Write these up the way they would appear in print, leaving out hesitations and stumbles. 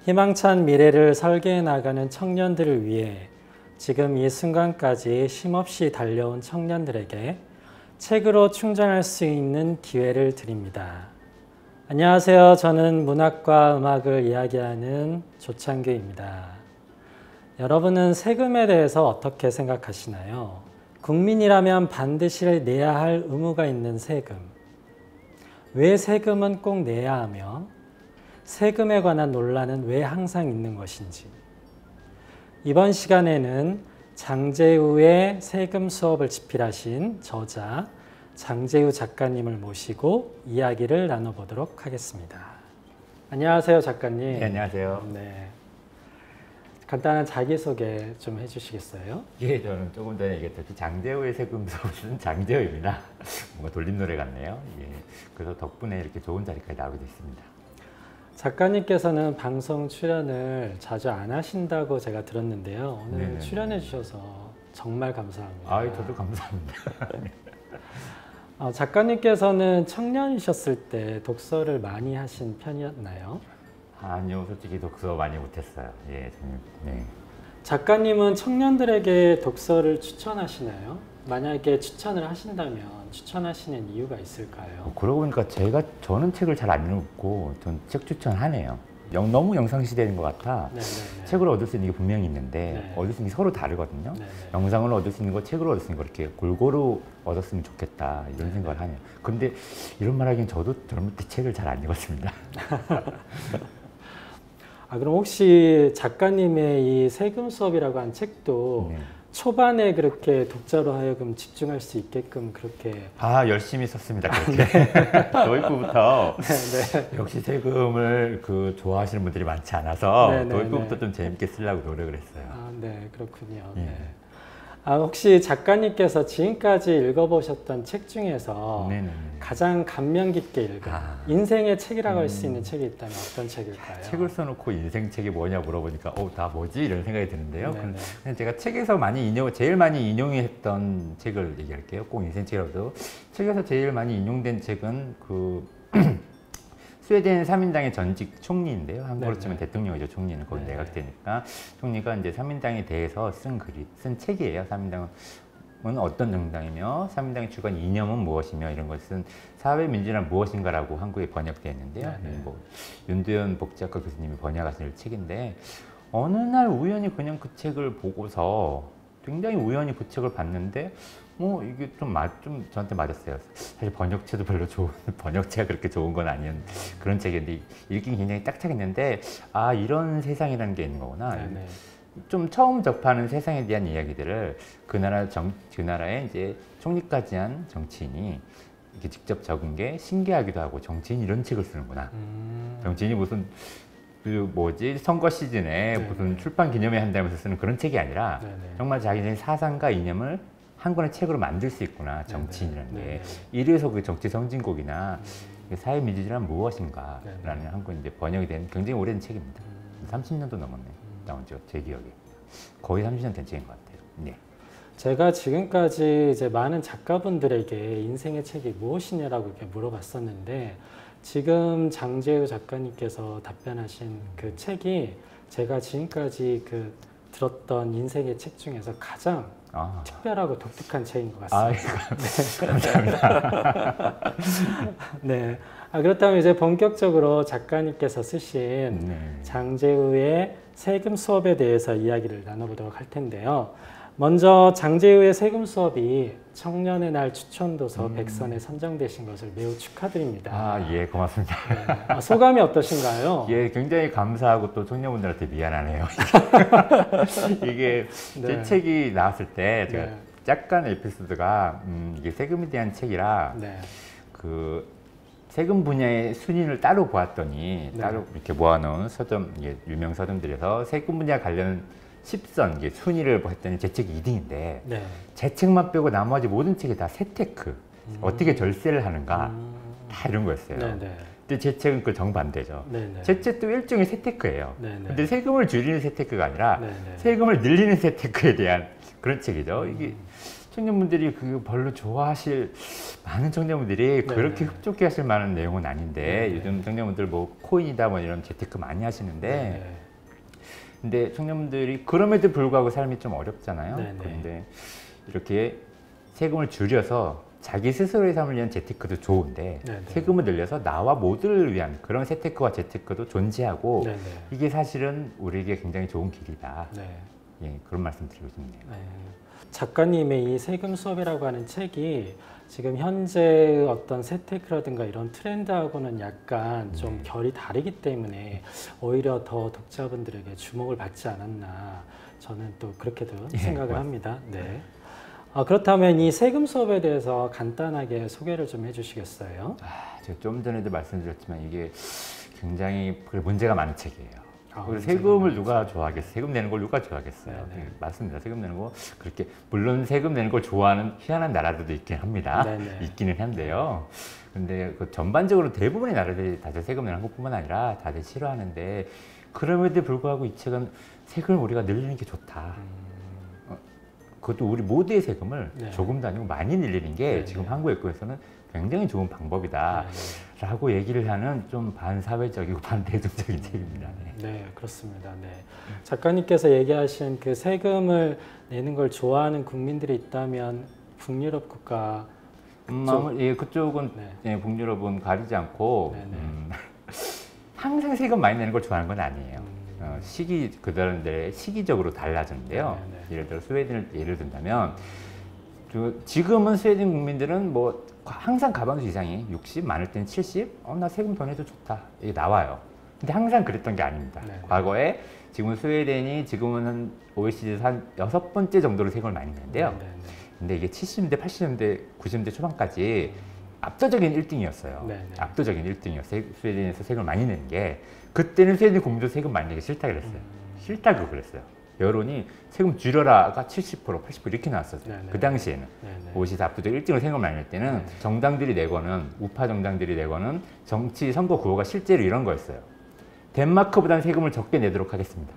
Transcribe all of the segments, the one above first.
희망찬 미래를 설계해 나가는 청년들을 위해 지금 이 순간까지 쉼없이 달려온 청년들에게 책으로 충전할 수 있는 기회를 드립니다. 안녕하세요. 저는 문학과 음악을 이야기하는 조창규입니다. 여러분은 세금에 대해서 어떻게 생각하시나요? 국민이라면 반드시 내야 할 의무가 있는 세금. 왜 세금은 꼭 내야 하며 세금에 관한 논란은 왜 항상 있는 것인지. 이번 시간에는 장제우의 세금 수업을 집필하신 저자 장제우 작가님을 모시고 이야기를 나눠보도록 하겠습니다. 안녕하세요, 작가님. 네, 안녕하세요. 네. 간단한 자기소개 좀 해주시겠어요? 예, 저는 조금 전에 얘기했듯이 장제우의 세금 수업은 장제우입니다. 뭔가 돌림노래 같네요. 예, 그래서 덕분에 이렇게 좋은 자리까지 나오게 됐습니다. 작가님께서는 방송 출연을 자주 안 하신다고 제가 들었는데요. 오늘 네네네. 출연해 주셔서 정말 감사합니다. 아, 저도 감사합니다. 작가님께서는 청년이셨을 때 독서를 많이 하신 편이었나요? 아니요, 솔직히 독서 많이 못했어요. 예, 저는, 네. 작가님은 청년들에게 독서를 추천하시나요? 만약에 추천을 하신다면 추천하시는 이유가 있을까요? 그러고 보니까 저는 책을 잘 안 읽고 전 책 추천하네요. 너무 영상시대인 것 같아. 네네네. 책으로 얻을 수 있는 게 분명히 있는데 네. 얻을 수 있는 게 서로 다르거든요. 네네. 영상으로 얻을 수 있는 거, 책으로 얻을 수 있는 거 이렇게 골고루 얻었으면 좋겠다 이런 생각을 하네요. 근데 이런 말 하기엔 저도 젊을 때 책을 잘 안 읽었습니다. 그럼 혹시 작가님의 이 세금 수업이라고 한 책도 네. 초반에 그렇게 독자로 하여금 집중할 수 있게끔 그렇게 열심히 썼습니다. 그렇게. 도입부부터 네. 역시 세금을 좋아하시는 분들이 많지 않아서 네, 네, 도입부부터 네. 좀 재밌게 쓰려고 노력을 했어요. 네, 그렇군요. 예. 네. 혹시 작가님께서 지금까지 읽어보셨던 책 중에서 네네네. 가장 감명 깊게 읽은 인생의 책이라고 할 수 있는 책이 있다면 어떤 책일까요? 책을 써놓고 인생책이 뭐냐 물어보니까 나 뭐지? 이런 생각이 드는데요. 네네. 그냥 제가 책에서 제일 많이 인용했던 책을 얘기할게요. 꼭 인생책이라고 해도 책에서 제일 많이 인용된 책은 스웨덴 3인당의 전직 총리인데요. 한국으로 치면 대통령이죠. 총리는 거기 내각제니까 총리가 이제 3인당에 대해서 쓴 책이에요. 3인당은 어떤 정당이며 3인당의 주관 이념은 무엇이며 이런 것은 사회민주주의란 무엇인가라고 한국에 번역되어 있는데요. 윤두현 복지학과 교수님이 번역하신 책인데 어느 날 우연히 그냥 그 책을 보고서 굉장히 우연히 그 책을 봤는데 이게 좀 저한테 맞았어요. 사실 번역체도 별로 번역체가 그렇게 좋은 건 아니었는데 그런 책인데 읽긴 굉장히 딱딱했는데 이런 세상이라는 게 있는 거구나. 네네. 좀 처음 접하는 세상에 대한 이야기들을 그 나라에 이제 총리까지 한 정치인이 이렇게 직접 적은 게 신기하기도 하고 정치인이 이런 책을 쓰는구나. 정치인이 무슨 선거 시즌에 무슨 출판 기념회 한다면서 쓰는 그런 책이 아니라 정말 자기네 사상과 이념을 한 권의 책으로 만들 수 있구나, 정치인이라는 게. 이래서 그 정치 선진국이나 사회민주주의란 무엇인가 라는 한 권 이제 번역이 된 굉장히 오래된 책입니다. 30년도 넘었네, 나온 지 제 기억에. 거의 30년 된 책인 것 같아요. 네. 제가 지금까지 이제 많은 작가분들에게 인생의 책이 무엇이냐라고 이렇게 물어봤었는데 지금 장제우 작가님께서 답변하신 그 책이 제가 지금까지 들었던 인생의 책 중에서 가장 특별하고 독특한 책인 것 같습니다. 감사합니다. 네. 그렇다면 이제 본격적으로 작가님께서 쓰신 장제우의 세금 수업에 대해서 이야기를 나눠보도록 할 텐데요. 먼저 장제우의 세금 수업이 청년의 날 추천도서 100선에 선정되신 것을 매우 축하드립니다. 예, 고맙습니다. 네. 소감이 어떠신가요? 예, 굉장히 감사하고 또 청년분들한테 미안하네요. 이게 제 책이 나왔을 때 제가 약간 에피소드가 이게 세금에 대한 책이라 세금 분야의 순위를 따로 보았더니 따로 이렇게 모아놓은 유명 서점들에서 세금 분야 관련 10선 순위를 했더니 제 책이 2등인데 제 책만 빼고 나머지 모든 책이 다 세테크 어떻게 절세를 하는가 다 이런 거였어요. 근데 제 책은 그 정반대죠. 제 책도 일종의 세테크예요. 근데 세금을 줄이는 세테크가 아니라 세금을 늘리는 세테크에 대한 그런 책이죠. 이게 청년분들이 그 별로 좋아하실 많은 청년분들이 그렇게 흡족해 하실 만한 내용은 아닌데 요즘 청년분들 뭐 코인이다 뭐 이런 재테크 많이 하시는데 근데 청년분들이 그럼에도 불구하고 삶이 좀 어렵잖아요. 그런데 이렇게 세금을 줄여서 자기 스스로의 삶을 위한 재테크도 좋은데 세금을 늘려서 나와 모두를 위한 그런 재테크와 재테크도 존재하고 이게 사실은 우리에게 굉장히 좋은 길이다. 예, 그런 말씀 드리고 싶네요. 작가님의 이 세금 수업이라고 하는 책이 지금 현재 어떤 재테크라든가 이런 트렌드하고는 약간 좀 결이 다르기 때문에 오히려 더 독자분들에게 주목을 받지 않았나 저는 또 그렇게도 생각을 합니다. 네. 그렇다면 이 세금 수업에 대해서 간단하게 소개를 좀 해주시겠어요? 제가 좀 전에도 말씀드렸지만 이게 굉장히 문제가 많은 책이에요. 세금을 누가 좋아하겠어요? 세금 내는 걸 누가 좋아하겠어요? 맞습니다. 세금 내는 거 그렇게 물론 세금 내는 걸 좋아하는 희한한 나라들도 있긴 합니다. 있기는 한데요. 근데 그 전반적으로 대부분의 나라들이 다들 세금 내는 것뿐만 아니라 다들 싫어하는데 그럼에도 불구하고 이 책은 세금을 우리가 늘리는 게 좋다. 그것도 우리 모두의 세금을 조금도 아니고 많이 늘리는 게 지금 한국에서는 굉장히 좋은 방법이다 라고 얘기를 하는 좀 반사회적이고 반대중적인 책입니다. 네, 그렇습니다. 작가님께서 얘기하신 그 세금을 내는 걸 좋아하는 국민들이 있다면 북유럽 국가 그쪽은 북유럽은 가리지 않고 항상 세금 많이 내는 걸 좋아하는 건 아니에요. 그들의 시기적으로 달라지는데요. 예를 들어 스웨덴을 예를 든다면 지금은 스웨덴 국민들은 뭐 항상 가방수 이상이 60, 많을 때는 70, 나 세금 더 내도 좋다 이게 나와요. 근데 항상 그랬던 게 아닙니다. 과거에 지금 스웨덴이 지금은 한 OECD에서 한 6번째 정도로 세금을 많이 내는데요. 근데 이게 70년대, 80년대, 90년대 초반까지 압도적인 1등이었어요. 압도적인 1등이었어요. 스웨덴에서 세금을 많이 내는 게. 그때는 스웨덴 국민도 세금 많이 내기 싫다 그랬어요. 싫다고 그랬어요. 여론이 세금 줄여라가 70%, 80% 이렇게 나왔었어요. 그 당시에는. OECD 압도적 1등을 세금을 많이 낼 때는 정당들이 내거는, 우파 정당들이 내거는 정치 선거 구호가 실제로 이런 거였어요. 덴마크보다는 세금을 적게 내도록 하겠습니다.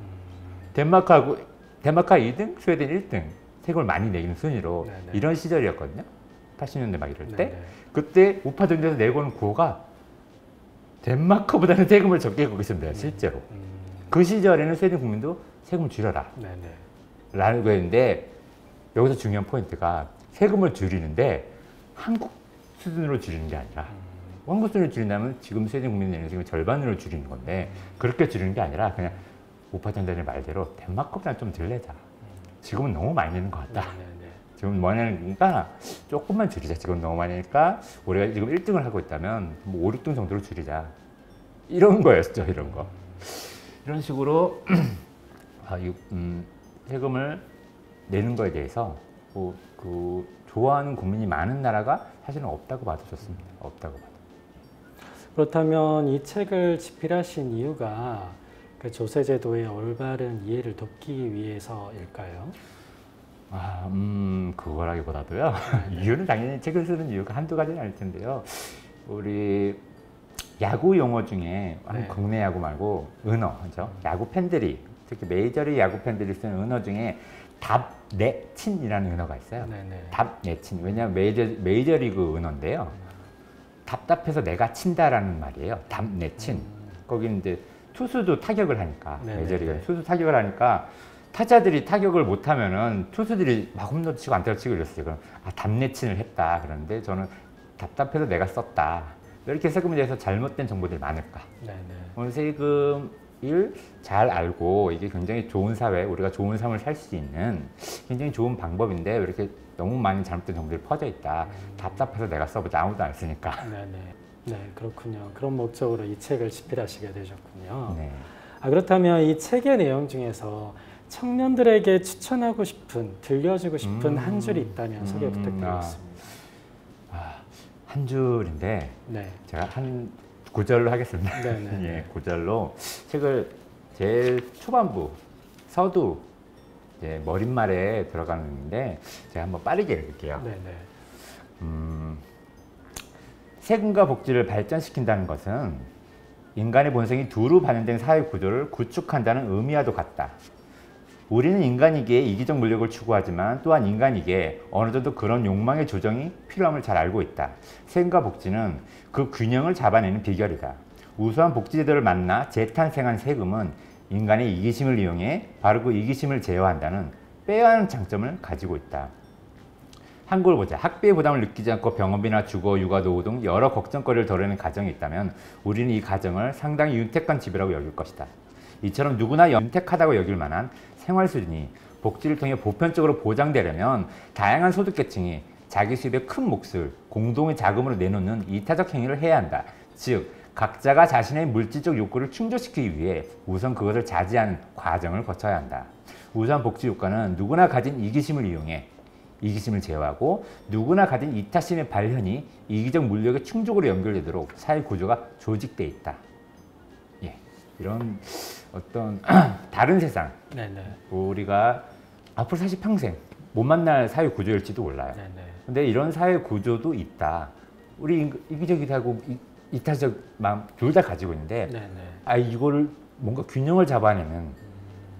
덴마크가 2등, 스웨덴 1등. 세금을 많이 내기는 순위로 이런 시절이었거든요. 80년대 막 이럴 때. 그때 우파 정당에서 내고는 구호가 덴마크보다는 세금을 적게 걷겠습니다. 실제로. 그 시절에는 스웨덴 국민도 세금을 줄여라 라는 거였는데 여기서 중요한 포인트가 세금을 줄이는데 한국 수준으로 줄이는 게 아니라 한국 수준으로 줄인다면 지금 스웨덴 국민이 내는 세금의 절반으로 줄이는 건데 그렇게 줄이는 게 아니라 그냥 우파 정당의 말대로 덴마크보다는 좀 덜 내자. 지금은 너무 많이 내는 것 같다. 지금 많이 내니까 조금만 줄이자. 지금 너무 많이 내니까 우리가 지금 1등을 하고 있다면 뭐 5, 6등 정도로 줄이자. 이런 거였죠. 이런 거. 이런 식으로 세금을 내는 거에 대해서 좋아하는 국민이 많은 나라가 사실은 없다고 봐도 좋습니다. 없다고 봐도. 그렇다면 이 책을 집필하신 이유가 그 조세제도의 올바른 이해를 돕기 위해서일까요? 그거라기보다도요. 이유는 당연히 책을 쓰는 이유가 한두 가지는 아닐 텐데요. 우리 야구 용어 중에 국내 야구 말고 은어, 그죠? 야구 팬들이 특히 메이저리그 야구 팬들이 쓰는 은어 중에 답내친이라는 은어가 있어요. 답내친. 왜냐하면 메이저리그 은어인데요. 답답해서 내가 친다라는 말이에요. 답내친. 거기는 이제 투수도 타격을 하니까 메이저리그 투수 타격을 하니까 타자들이 타격을 못하면은 투수들이 막 홈런 치고 안타를 치고 이랬어요. 그럼 답내친을 했다. 그런데 저는 답답해서 내가 썼다. 왜 이렇게 세금에 대해서 잘못된 정보들이 많을까? 오늘 세금을 잘 알고 이게 굉장히 좋은 사회, 우리가 좋은 삶을 살 수 있는 굉장히 좋은 방법인데 왜 이렇게 너무 많이 잘못된 정보들이 퍼져 있다. 답답해서 내가 써보자. 아무도 안 쓰니까. 그렇군요. 그런 목적으로 이 책을 집필하시게 되셨군요. 그렇다면 이 책의 내용 중에서 청년들에게 추천하고 싶은, 들려주고 싶은 한 줄이 있다면 소개 부탁드리겠습니다. 한 줄인데 제가 한 구절로 하겠습니다. 구절로 책을 제일 초반부 서두 머릿말에 들어가는데 제가 한번 빠르게 읽을게요. 세금과 복지를 발전시킨다는 것은 인간의 본성이 두루 반영된 사회 구조를 구축한다는 의미와도 같다. 우리는 인간이기에 이기적 물력을 추구하지만 또한 인간이기에 어느 정도 그런 욕망의 조정이 필요함을 잘 알고 있다. 세금과 복지는 그 균형을 잡아내는 비결이다. 우수한 복지제도를 만나 재탄생한 세금은 인간의 이기심을 이용해 바로 그 이기심을 제어한다는 빼야 하는 장점을 가지고 있다. 한국을 보자. 학비의 부담을 느끼지 않고 병원비나 주거, 육아, 노후 등 여러 걱정거리를 덜어내는 가정이 있다면 우리는 이 가정을 상당히 윤택한 집이라고 여길 것이다. 이처럼 누구나 윤택하다고 여길 만한 생활 수준이 복지를 통해 보편적으로 보장되려면 다양한 소득계층이 자기 수입의 큰 몫을 공동의 자금으로 내놓는 이타적 행위를 해야 한다. 즉 각자가 자신의 물질적 욕구를 충족시키기 위해 우선 그것을 자제하는 과정을 거쳐야 한다. 우수한 복지 효과는 누구나 가진 이기심을 이용해 이기심을 제어하고 누구나 가진 이타심의 발현이 이기적 물력의 충족으로 연결되도록 사회 구조가 조직돼 있다. 예, 이런 어떤 다른 세상, 네네. 우리가 앞으로 사실 평생 못 만날 사회 구조일지도 몰라요. 네네. 근데 이런 사회 구조도 있다. 우리 이기적이고 이타적 마음 둘 다 가지고 있는데, 네네. 아 이거를 뭔가 균형을 잡아내는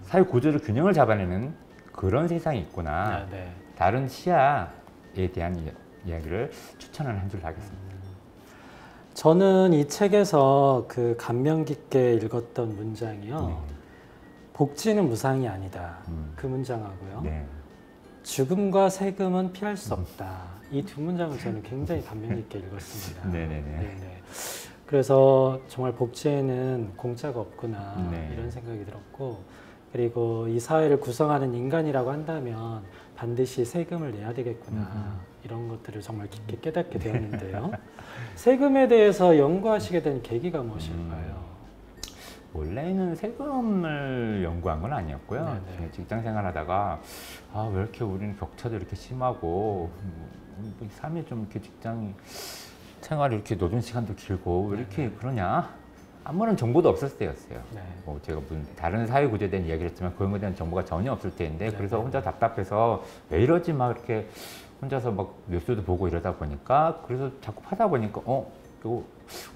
사회 구조를 균형을 잡아내는 그런 세상이 있구나. 네네. 다른 시야에 대한 이야기를 추천을 한 줄 알겠습니다. 저는 이 책에서 그 감명 깊게 읽었던 문장이요. 복지는 무상이 아니다. 그 문장하고요. 네. 죽음과 세금은 피할 수 없다. 이 두 문장을 저는 굉장히 감명 깊게 읽었습니다. 네네네. 네네. 그래서 정말 복지에는 공짜가 없구나 네. 이런 생각이 들었고, 그리고 이 사회를 구성하는 인간이라고 한다면 반드시 세금을 내야 되겠구나 이런 것들을 정말 깊게 깨닫게 되었는데요. 세금에 대해서 연구하시게 된 계기가 무엇일까요? 원래는 세금을 연구한 건 아니었고요. 네네. 직장 생활하다가 아, 왜 이렇게 우리는 격차도 이렇게 심하고 삶이 좀 이렇게 직장 생활이 이렇게 노동 시간도 길고 왜 이렇게 그러냐? 아무런 정보도 없었을 때였어요. 네. 뭐 제가 무슨 다른 사회 구조에 대한 이야기를 했지만 그런 거에 대한 정보가 전혀 없을 때인데 네. 그래서 혼자 답답해서 왜 이러지 막 이렇게 혼자서 막 뉴스도 보고 이러다 보니까 그래서 자꾸 하다 보니까 이거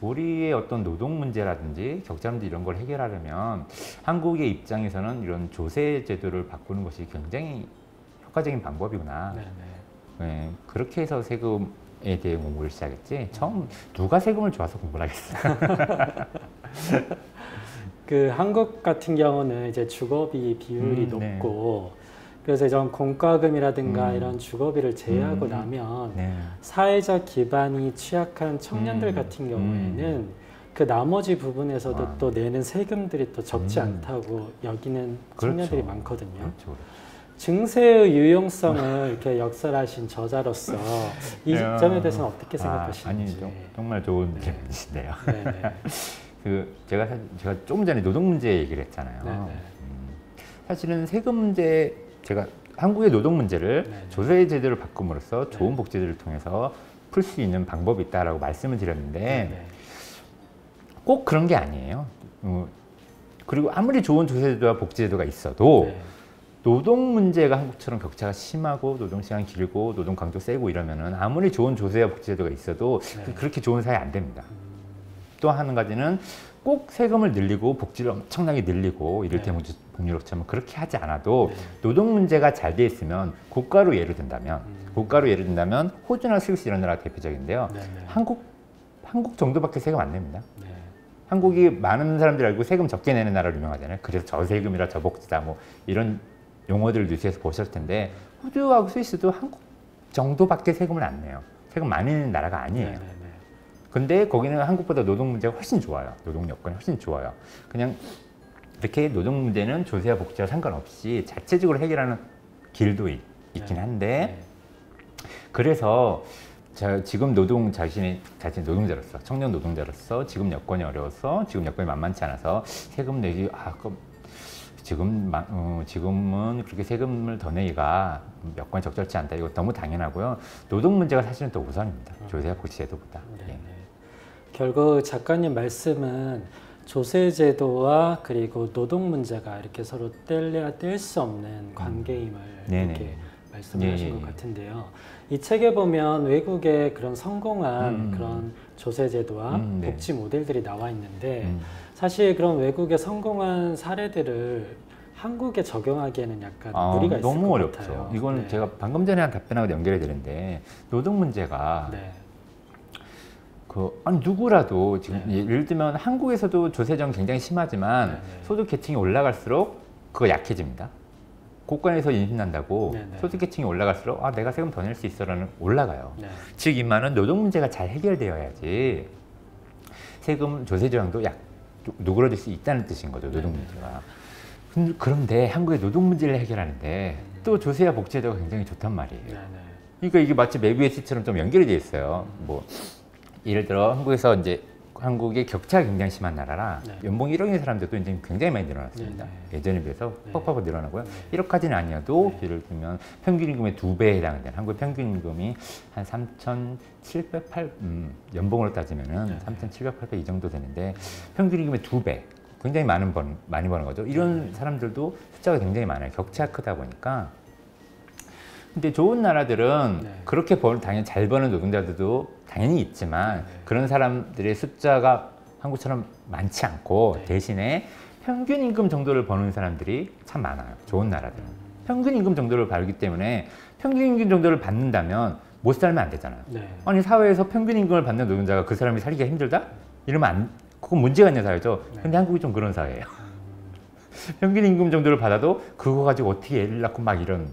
우리의 어떤 노동 문제라든지 격차 문제 이런 걸 해결하려면 한국의 입장에서는 이런 조세 제도를 바꾸는 것이 굉장히 효과적인 방법이구나. 네네. 네, 그렇게 해서 세금에 대해 공부를 시작했지. 처음 누가 세금을 좋아서 공부를 하겠어요. 그 한국 같은 경우는 이제 주거비 비율이 네. 높고, 그래서 이런 공과금이라든가 이런 주거비를 제외하고 나면 네. 사회적 기반이 취약한 청년들 같은 경우에는 그 나머지 부분에서도 또 내는 세금들이 또 적지 않다고 여기는 청년들이 그렇죠. 많거든요. 그렇죠. 증세의 유용성을 이렇게 역설하신 저자로서 이 점에 대해서는 어떻게 생각하시는지? 아니, 정말 좋은 질문이신데요. 네네. 제가 조금 전에 노동 문제 얘기를 했잖아요. 네네. 사실은 세금 문제, 제가 한국의 노동 문제를 네네. 조세 제도를 바꿈으로써 좋은 복지제도를 통해서 풀 수 있는 방법이 있다라고 말씀을 드렸는데 네네. 꼭 그런 게 아니에요. 그리고 아무리 좋은 조세제도와 복지제도가 있어도 네. 노동 문제가 한국처럼 격차가 심하고 노동 시간 길고 노동 강도 세고 이러면은 아무리 좋은 조세와 복지제도가 있어도 네. 그렇게 좋은 사회 안 됩니다. 또 한 가지는 꼭 세금을 늘리고 복지를 엄청나게 늘리고 이를테면 복리법처럼 그렇게 하지 않아도 노동 문제가 잘 돼 있으면 국가로 예를 든다면 호주나 스위스 이런 나라가 대표적인데요. 네네. 한국 정도밖에 세금 안 냅니다. 네. 한국이 많은 사람들이 알고 세금 적게 내는 나라로 유명하잖아요. 그래서 저세금이라 저복지다 뭐 이런 용어들을 뉴스에서 보셨을 텐데 호주하고 스위스도 한국 정도밖에 세금을 안 내요. 세금 많이 내는 나라가 아니에요. 네네네. 근데 거기는 한국보다 노동 문제가 훨씬 좋아요. 노동 여건이 훨씬 좋아요. 그냥 이렇게 노동 문제는 조세와 복지와 상관없이 자체적으로 해결하는 길도 있긴 한데 그래서 지금 자신이 노동자로서 청년 노동자로서 지금 여건이 어려워서 지금 여건이 만만치 않아서 세금 내기 지금은 그렇게 세금을 더 내기가 여건이 적절치 않다. 이거 너무 당연하고요. 노동 문제가 사실은 더 우선입니다. 조세와 복지제도보다. 예. 결국 작가님 말씀은 조세제도와 그리고 노동 문제가 이렇게 서로 뗄래야 뗄 수 없는 관계임을 이렇게 말씀하신 것 같은데요. 이 책에 보면 외국의 그런 성공한 그런 조세제도와 복지 모델들이 나와 있는데 사실 그런 외국의 성공한 사례들을 한국에 적용하기에는 약간 무리가 있을 너무 것 어렵죠. 같아요. 이거는 네. 제가 방금 전에 한 답변하고 연결이 되는데 노동 문제가 네. 아니 누구라도 지금 네. 예를 들면 한국에서도 조세정 굉장히 심하지만 네, 네. 소득 계층이 올라갈수록 그거 약해집니다. 고관에서 인신난다고 네, 네. 소득 계층이 올라갈수록 내가 세금 더 낼 수 있어라는 올라가요. 네. 즉 이 말은 노동 문제가 잘 해결되어야지 세금 조세 저항도 누그러질 수 있다는 뜻인 거죠. 노동 문제가. 그런데 한국의 노동 문제를 해결하는데 또 조세와 복지제도가 굉장히 좋단 말이에요. 네, 네. 그러니까 이게 마치 매부의 시처럼 좀 연결이 돼 있어요. 뭐 예를 들어 한국에서 이제 한국의 격차가 굉장히 심한 나라라 네. 연봉 1억인 사람들도 이제 굉장히 많이 늘어났습니다. 네, 예전에 비해서 네. 퍽퍽하고 늘어나고요. 네. 1억까지는 아니어도 네. 예를 들면 평균 임금의 2배에 해당되는 한국의 평균 임금이 한 3,708 연봉으로 따지면은 네. 3,708배 이 정도 되는데 평균 임금의 2배 굉장히 많이 버는 거죠. 이런 사람들도 숫자가 굉장히 많아요. 격차가 크다 보니까. 근데 좋은 나라들은 네. 그렇게 당연히 잘 버는 노동자들도 당연히 있지만 네. 그런 사람들의 숫자가 한국처럼 많지 않고 네. 대신에 평균 임금 정도를 버는 사람들이 참 많아요. 좋은 나라들은. 평균 임금 정도를 벌기 때문에 평균 임금 정도를 받는다면 못 살면 안 되잖아요. 네. 아니 사회에서 평균 임금을 받는 노동자가 그 사람이 살기가 힘들다? 이러면 그건 문제가 있는 사회죠. 네. 근데 한국이 좀 그런 사회예요. 평균 임금 정도를 받아도 그거 가지고 어떻게 애를 낳고 막 이런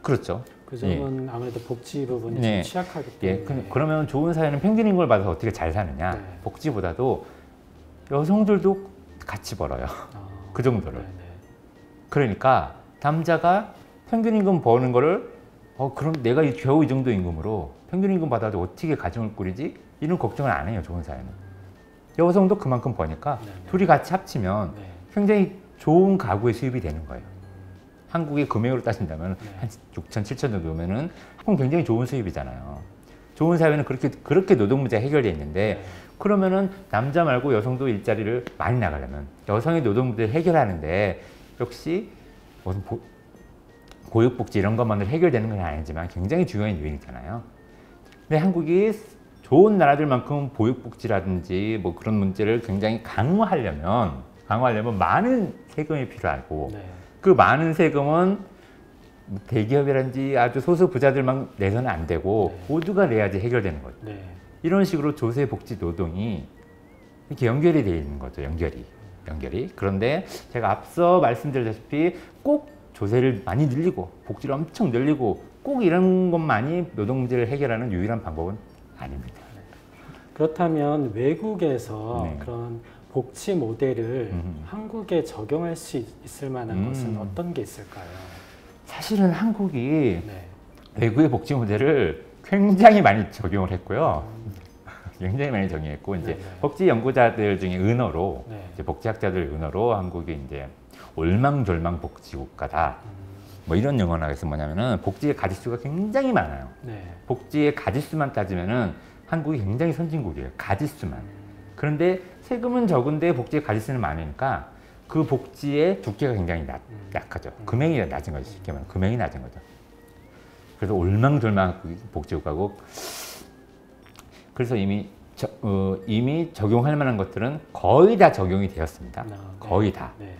그렇죠. 그 점은 아무래도 복지 부분이 네. 좀 취약하기 예, 때문에. 그러면 좋은 사회는 평균 임금을 받아서 어떻게 잘 사느냐? 네. 복지보다도 여성들도 같이 벌어요. 그 정도를. 네, 네. 그러니까 남자가 평균 임금 버는 거를 그럼 내가 겨우 이 정도 임금으로 평균 임금 받아도 어떻게 가정을 꾸리지? 이런 걱정을 안 해요. 좋은 사회는. 여성도 그만큼 버니까 네, 네. 둘이 같이 합치면 네. 굉장히 굉장히 좋은 가구의 수입이 되는 거예요. 한국의 금액으로 따진다면 네. 한 6천, 7천 정도면은 그럼 굉장히 좋은 수입이잖아요. 좋은 사회는 그렇게 노동 문제가 해결되어 있는데 네. 그러면은 남자 말고 여성도 일자리를 많이 나가려면 여성의 노동 문제를 해결하는데 역시 무슨 보육복지 이런 것만으로 해결되는 건 아니지만 굉장히 중요한 요인이잖아요. 근데 한국이 좋은 나라들만큼 보육복지라든지 뭐 그런 문제를 굉장히 강화하려면 많은 세금이 필요하고 네. 그 많은 세금은 대기업이라든지 아주 소수 부자들만 내서는 안 되고 네. 모두가 내야지 해결되는 거죠. 네. 이런 식으로 조세, 복지, 노동이 이렇게 연결이 되어 있는 거죠. 연결이. 그런데 제가 앞서 말씀드렸다시피 꼭 조세를 많이 늘리고 복지를 엄청 늘리고 꼭 이런 것만이 노동 문제를 해결하는 유일한 방법은 아닙니다. 그렇다면 외국에서 네. 그런 복지 모델을 한국에 적용할 수 있을 만한 것은 어떤 게 있을까요? 사실은 한국이 네. 외국의 복지 모델을 굉장히 많이 적용을 했고요. 굉장히 많이 적용했고 이제 네네. 복지 연구자들 중에 은어로 네. 이제 복지학자들 은어로 한국이 이제 올망졸망 복지 국가다. 뭐 이런 용어가 있어 뭐냐면은 복지의 가짓수가 굉장히 많아요. 네. 복지의 가짓수만 따지면은 한국이 굉장히 선진국이에요. 가짓수만. 그런데 세금은 적은데 복지의 가짓수는 많으니까 그 복지의 두께가 굉장히 약하죠. 금액이 낮은 거죠. 쉽게 말하면 금액이 낮은 거죠. 그래서 올망졸망 복지국가고 그래서 이미 적용할 만한 것들은 거의 다 적용이 되었습니다. 네. 거의 다. 네.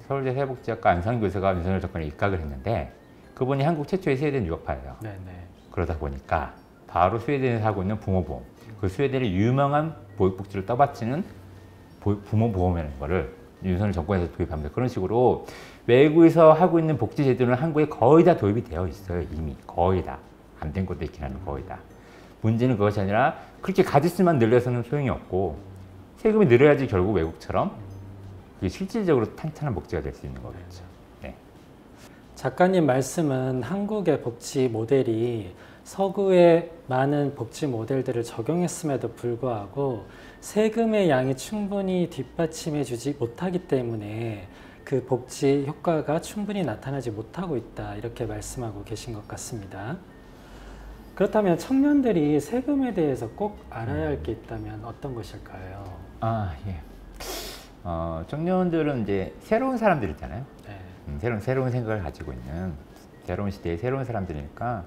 서울대 사회복지학과 안상규 교수가 윤석열 정권에 입각을 했는데 그분이 한국 최초의 스웨덴 유학파예요. 네. 네. 그러다 보니까 바로 스웨덴에서 하고 있는 부모보험, 그 스웨덴의 유명한 보육복지를 떠받치는 부모보험이라는 거를 윤석열 정권에서 도입합니다. 그런 식으로 외국에서 하고 있는 복지 제도는 한국에 거의 다 도입이 되어 있어요. 이미 거의 다. 안 된 것도 있긴 한데 거의 다. 문제는 그것이 아니라 그렇게 가짓수만 늘려서는 소용이 없고 세금이 늘어야지 결국 외국처럼 그게 실질적으로 탄탄한 복지가 될 수 있는 거겠죠. 네. 작가님 말씀은 한국의 복지 모델이 서구의 많은 복지 모델들을 적용했음에도 불구하고 세금의 양이 충분히 뒷받침해 주지 못하기 때문에 그 복지 효과가 충분히 나타나지 못하고 있다 이렇게 말씀하고 계신 것 같습니다. 그렇다면 청년들이 세금에 대해서 꼭 알아야 할 게 있다면 어떤 것일까요? 예. 청년들은 이제 새로운 사람들이잖아요. 네. 새로운 생각을 가지고 있는 새로운 시대의 새로운 사람들이니까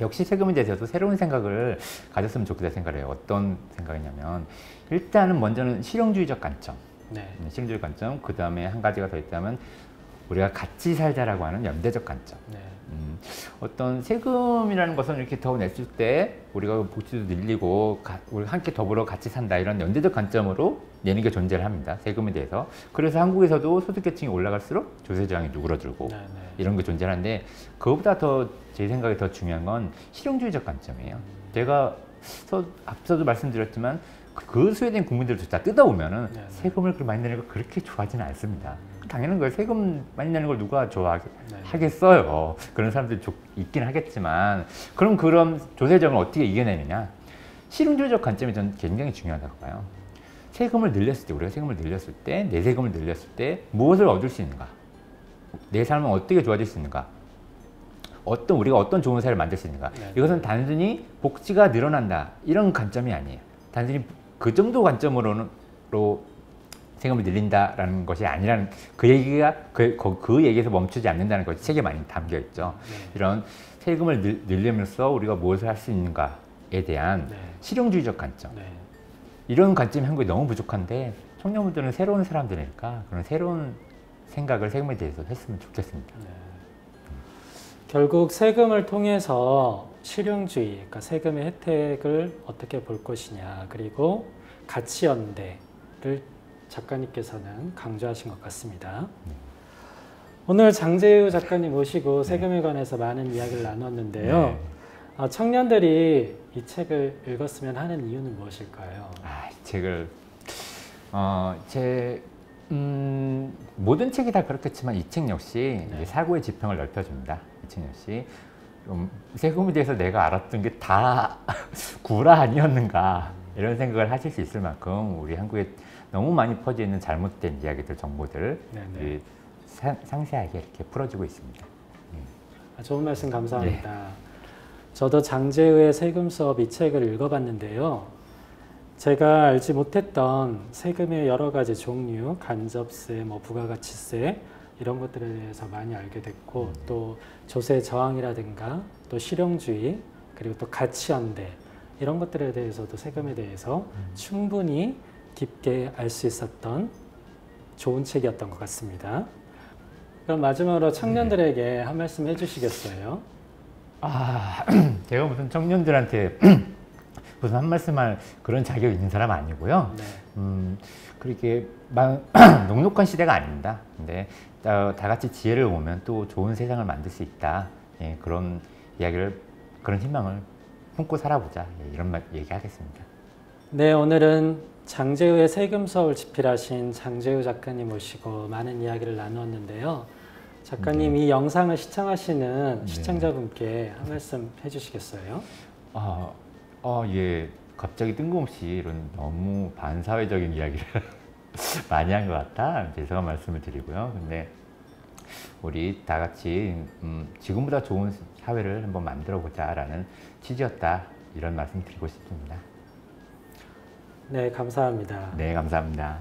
역시 세금에 대해서도 새로운 생각을 가졌으면 좋겠다 생각을 해요. 어떤 생각이냐면 일단은 먼저는 실용주의적 관점. 네. 실용주의 관점. 그 다음에 한 가지가 더 있다면 우리가 같이 살자라고 하는 연대적 관점. 네. 어떤 세금이라는 것은 이렇게 더 냈을 때 우리가 복지도 늘리고 우리 함께 더불어 같이 산다 이런 연대적 관점으로 내는 게 존재를 합니다. 세금에 대해서. 그래서 한국에서도 소득계층이 올라갈수록 조세 저항이 누그러들고 네, 네. 이런 게 존재하는데 그것보다 더 제 생각에 더 중요한 건 실용주의적 관점이에요. 제가 앞서도 말씀드렸지만 그 스웨덴 국민들을 다 뜯어보면은 네, 네. 세금을 많이 내는 거 그렇게 좋아하지는 않습니다. 당연한 거예요. 세금 많이 내는 걸 누가 좋아하겠어요. 그런 사람들이 있긴 하겠지만 그럼 그런 조세정을 어떻게 이겨내느냐. 실용주의적 관점이 저는 굉장히 중요하다고 봐요. 세금을 늘렸을 때 우리가 세금을 늘렸을 때 내 세금을 늘렸을 때 무엇을 얻을 수 있는가. 내 삶은 어떻게 좋아질 수 있는가. 우리가 어떤 좋은 사회를 만들 수 있는가. 네. 이것은 단순히 복지가 늘어난다 이런 관점이 아니에요. 단순히 그 정도 관점으로 세금을 늘린다라는 것이 아니라는 그 얘기가 그 얘기에서 멈추지 않는다는 것이 책에 많이 담겨 있죠. 네. 이런 세금을 늘리면서 우리가 무엇을 할 수 있는가에 대한 네. 실용주의적 관점. 네. 이런 관점이 한국에 너무 부족한데 청년분들은 새로운 사람들이니까 그런 새로운 생각을 세금에 대해서 했으면 좋겠습니다. 네. 결국 세금을 통해서 실용주의, 그러니까 세금의 혜택을 어떻게 볼 것이냐, 그리고 가치연대를 작가님께서는 강조하신 것 같습니다. 오늘 장제우 작가님 모시고 세금에 관해서 많은 이야기를 나눴는데요. 청년들이 이 책을 읽었으면 하는 이유는 무엇일까요? 이 책을 모든 책이 다 그렇겠지만 이 책 역시 이제 사고의 지평을 넓혀줍니다. 이 책 역시 세금에 대해서 내가 알았던 게 다 구라 아니었는가 이런 생각을 하실 수 있을 만큼 우리 한국에 너무 많이 퍼져 있는 잘못된 이야기들, 정보들 상세하게 이렇게 풀어주고 있습니다. 좋은 말씀 감사합니다. 저도 장제우의 세금 수업 이 책을 읽어봤는데요. 제가 알지 못했던 세금의 여러 가지 종류, 간접세, 부가가치세 이런 것들에 대해서 많이 알게 됐고 또 조세 저항이라든가 또 실용주의 그리고 또 가치연대 이런 것들에 대해서도 세금에 대해서 충분히 깊게 알 수 있었던 좋은 책이었던 것 같습니다. 그럼 마지막으로 청년들에게 한 말씀 해주시겠어요? 제가 무슨 청년들한테 무슨 한 말씀할 그런 자격이 있는 사람 아니고요. 그렇게 녹록한 시대가 아닙니다. 근데 다 같이 지혜를 모으면 또 좋은 세상을 만들 수 있다. 그런 이야기를, 그런 희망을 품고 살아보자. 이런 얘기하겠습니다. 네, 오늘은 장제우의 세금 수업을 집필하신 장제우 작가님 모시고 많은 이야기를 나누었는데요. 작가님 이 영상을 시청하시는 시청자분께 한 말씀 해주시겠어요? 예. 갑자기 뜬금없이 이런 너무 반사회적인 이야기를 많이 한 것 같다. 죄송한 말씀을 드리고요. 근데 우리 다 같이 지금보다 좋은 사회를 한번 만들어 보자라는 취지였다. 이런 말씀 드리고 싶습니다. 네, 감사합니다. 네, 감사합니다.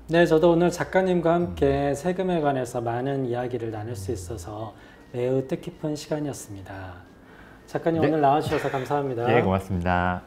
네, 저도 오늘 작가님과 함께 세금에 관해서 많은 이야기를 나눌 수 있어서 매우 뜻깊은 시간이었습니다. 작가님 오늘 나와주셔서 감사합니다. 네, 고맙습니다.